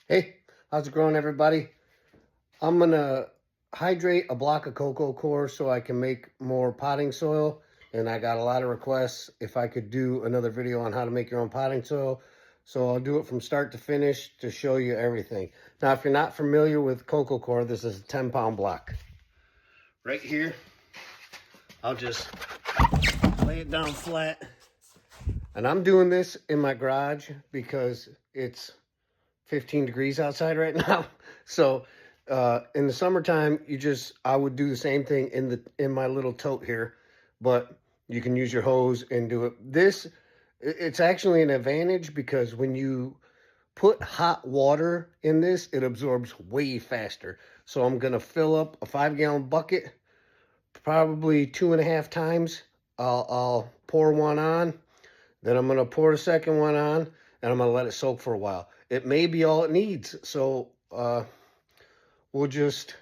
Hey, how's it going, everybody? I'm gonna hydrate a block of coco coir so I can make more potting soil. And I got a lot of requests if I could do another video on how to make your own potting soil. So I'll do it from start to finish to show you everything. Now, if you're not familiar with coco coir, this is a 10-pound block. Right here, I'll just lay it down flat. And I'm doing this in my garage because it's 15 degrees outside right now. So in the summertime, I would do the same thing in my little tote here, but you can use your hose and do it. It's actually an advantage because when you put hot water in this, it absorbs way faster. So I'm gonna fill up a 5-gallon bucket, probably 2.5 times. I'll pour one on, then I'm gonna pour the second one on, and I'm gonna let it soak for a while. It may be all it needs. So we'll just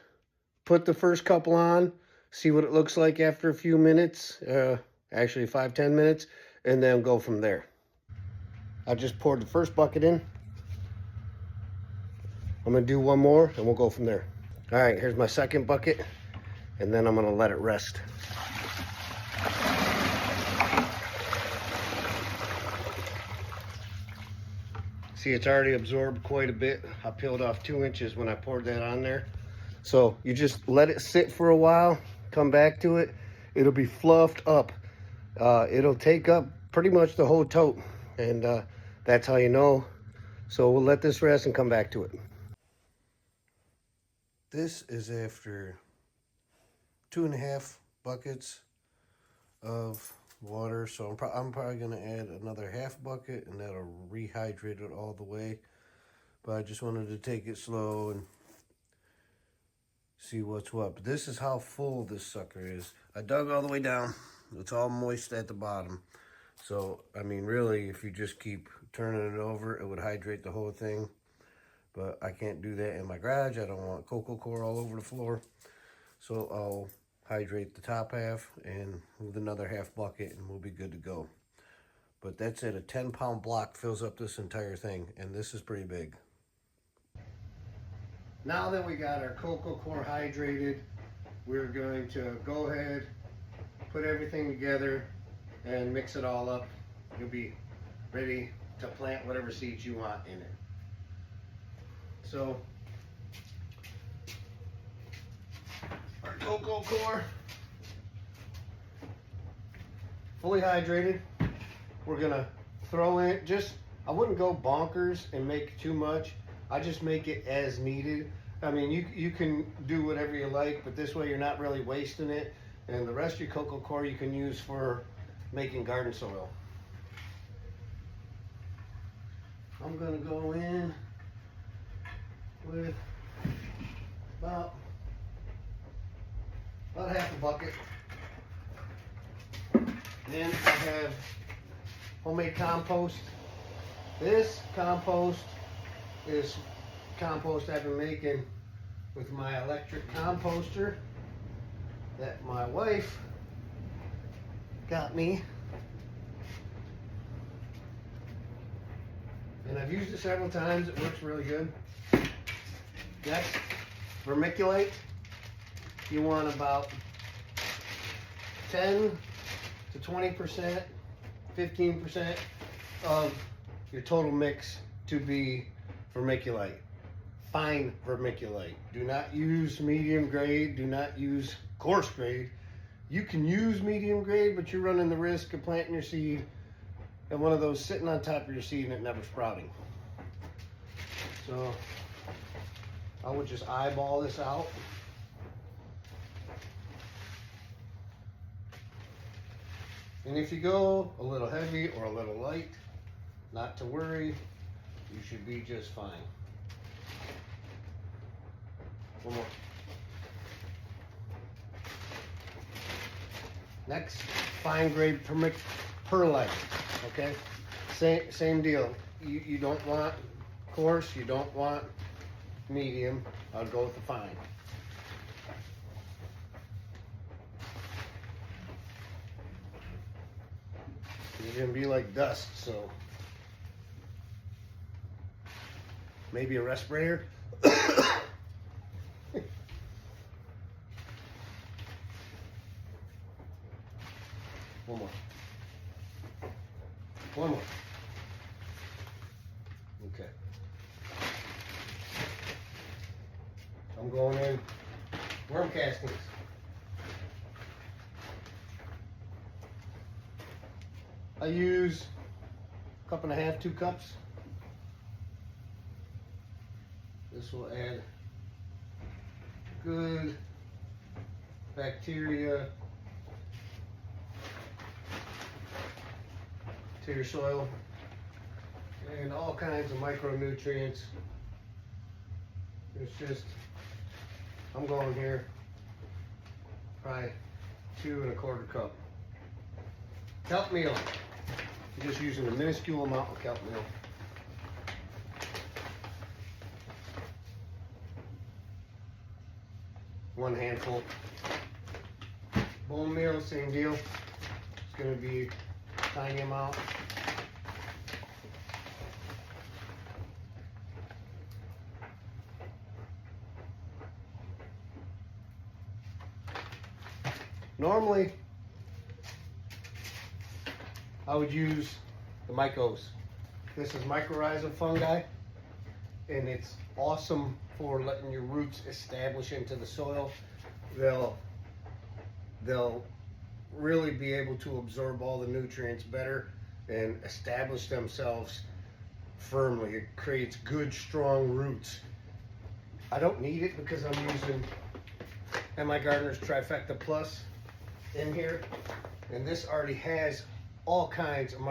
put the first couple on, see what it looks like after a few minutes, actually 5-10 minutes, and then go from there. I just poured the first bucket in. I'm gonna do one more and we'll go from there. All right, here's my second bucket, and then I'm gonna let it rest. See, it's already absorbed quite a bit. I peeled off 2 inches when I poured that on there. So you just let it sit for a while, come back to it. It'll be fluffed up. It'll take up pretty much the whole tote, and that's how you know. So we'll let this rest and come back to it. This is after 2.5 buckets of water, so I'm probably going to add another half bucket, and that'll rehydrate it all the way. But I just wanted to take it slow and see what's what. But this is how full this sucker is. I dug all the way down. It's all moist at the bottom. So, I mean, really, if you just keep turning it over, it would hydrate the whole thing. But I can't do that in my garage. I don't want coco coir all over the floor. So I'll hydrate the top half and with another half bucket, and we'll be good to go. But that's it. A 10-pound block fills up this entire thing, and this is pretty big. Now that we got our coco coir hydrated, we're going to go ahead, put everything together, and mix it all up. You'll be ready to plant whatever seeds you want in it. So, our coco coir, fully hydrated. We're gonna throw in I wouldn't go bonkers and make too much. I just make it as needed. I mean, you can do whatever you like, but this way you're not really wasting it. And the rest of your coco coir you can use for making garden soil. I'm gonna go in with about half a bucket. Then I have homemade compost. This compost is compost I've been making with my electric composter that my wife got me. And I've used it several times. It works really good. Next, vermiculite. You want about 10 to 20%, 15% of your total mix to be vermiculite. Fine vermiculite. Do not use medium grade. Do not use coarse grade. You can use medium grade, but you're running the risk of planting your seed and one of those sitting on top of your seed and it never sprouting. So I would just eyeball this out. And if you go a little heavy or a little light, not to worry, you should be just fine. One more. Next, fine grade perlite. Okay, same deal. You don't want coarse, you don't want medium. I'll go with the fine. You're gonna be like dust, so maybe a respirator. One more. One more. Okay. I'm going in worm castings. I use a cup and a half, 2 cups. This will add good bacteria to your soil and all kinds of micronutrients. It's just, I'm going here probably 2 1/4 cup. Kelp meal. I'm just using a minuscule amount of kelp meal. One handful. Bone meal, same deal. It's going to be a tiny amount. Normally, I would use the Mycos. This is mycorrhizal fungi, and it's awesome for letting your roots establish into the soil. They'll really be able to absorb all the nutrients better and establish themselves firmly. It creates good, strong roots. I don't need it because I'm using M.I. Gardener's Trifecta Plus in here, and this already has all kinds of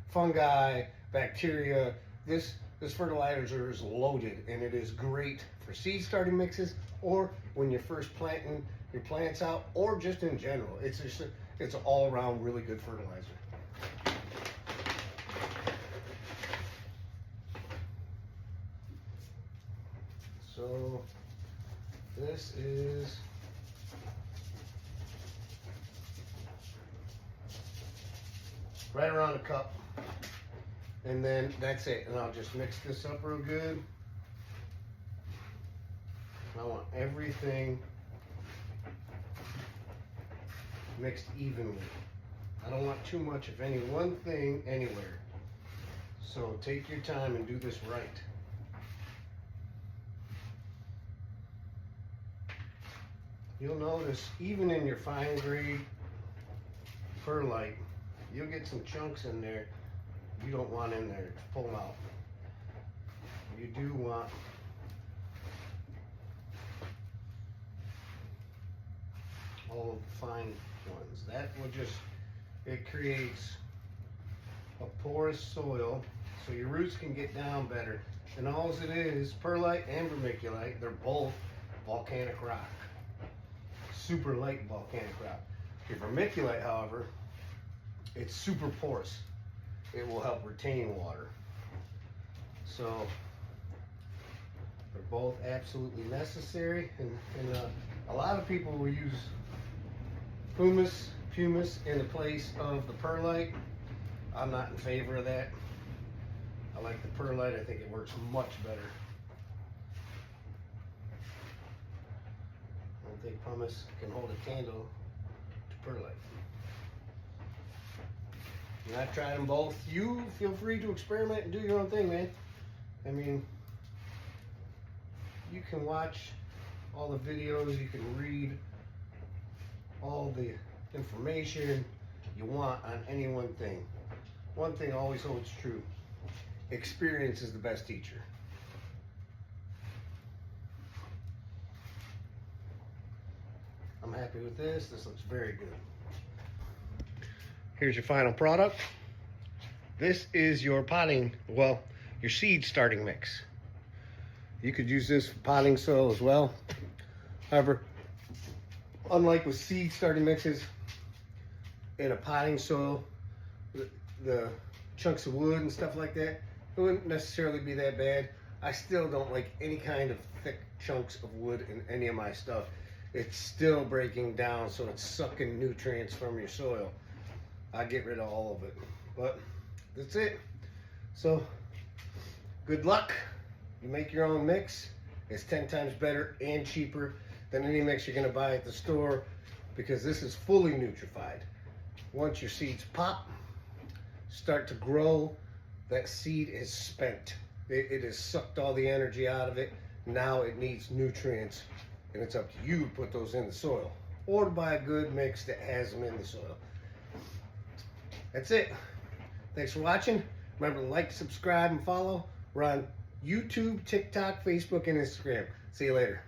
fungi, bacteria. This fertilizer is loaded, and it is great for seed starting mixes, or when you're first planting your plants out, or just in general. It's an all-around really good fertilizer. So this is right around a cup, and then that's it. And I'll just mix this up real good. I want everything mixed evenly. I don't want too much of any one thing anywhere. So take your time and do this right. You'll notice even in your fine grade perlite, you'll get some chunks in there you don't want in there to pull out. You do want all of the fine ones. That will just, it creates a porous soil so your roots can get down better. And all it is, perlite and vermiculite, they're both volcanic rock. Super light volcanic rock. Your vermiculite, however, it's super porous. It will help retain water. So they're both absolutely necessary, and a lot of people will use pumice in the place of the perlite. I'm not in favor of that. I like the perlite. I think it works much better. I don't think pumice can hold a candle to perlite. And I've tried them both. You feel free to experiment and do your own thing, man. I mean, you can watch all the videos, you can read all the information you want on any one thing. One thing always holds true: experience is the best teacher. I'm happy with this. This looks very good. Here's your final product. This is your potting, well, your seed starting mix. You could use this for potting soil as well. However, unlike with seed starting mixes, in a potting soil, the chunks of wood and stuff like that, it wouldn't necessarily be that bad. I still don't like any kind of thick chunks of wood in any of my stuff. It's still breaking down, so it's sucking nutrients from your soil. I get rid of all of it, but that's it. So good luck. You make your own mix. It's 10 times better and cheaper than any mix you're going to buy at the store, because this is fully nutrified. Once your seeds pop, start to grow, that seed is spent. It has sucked all the energy out of it. Now it needs nutrients, and it's up to you to put those in the soil, or to buy a good mix that has them in the soil. That's it. Thanks for watching. Remember to like, subscribe, and follow. We're on YouTube, TikTok, Facebook, and Instagram. See you later.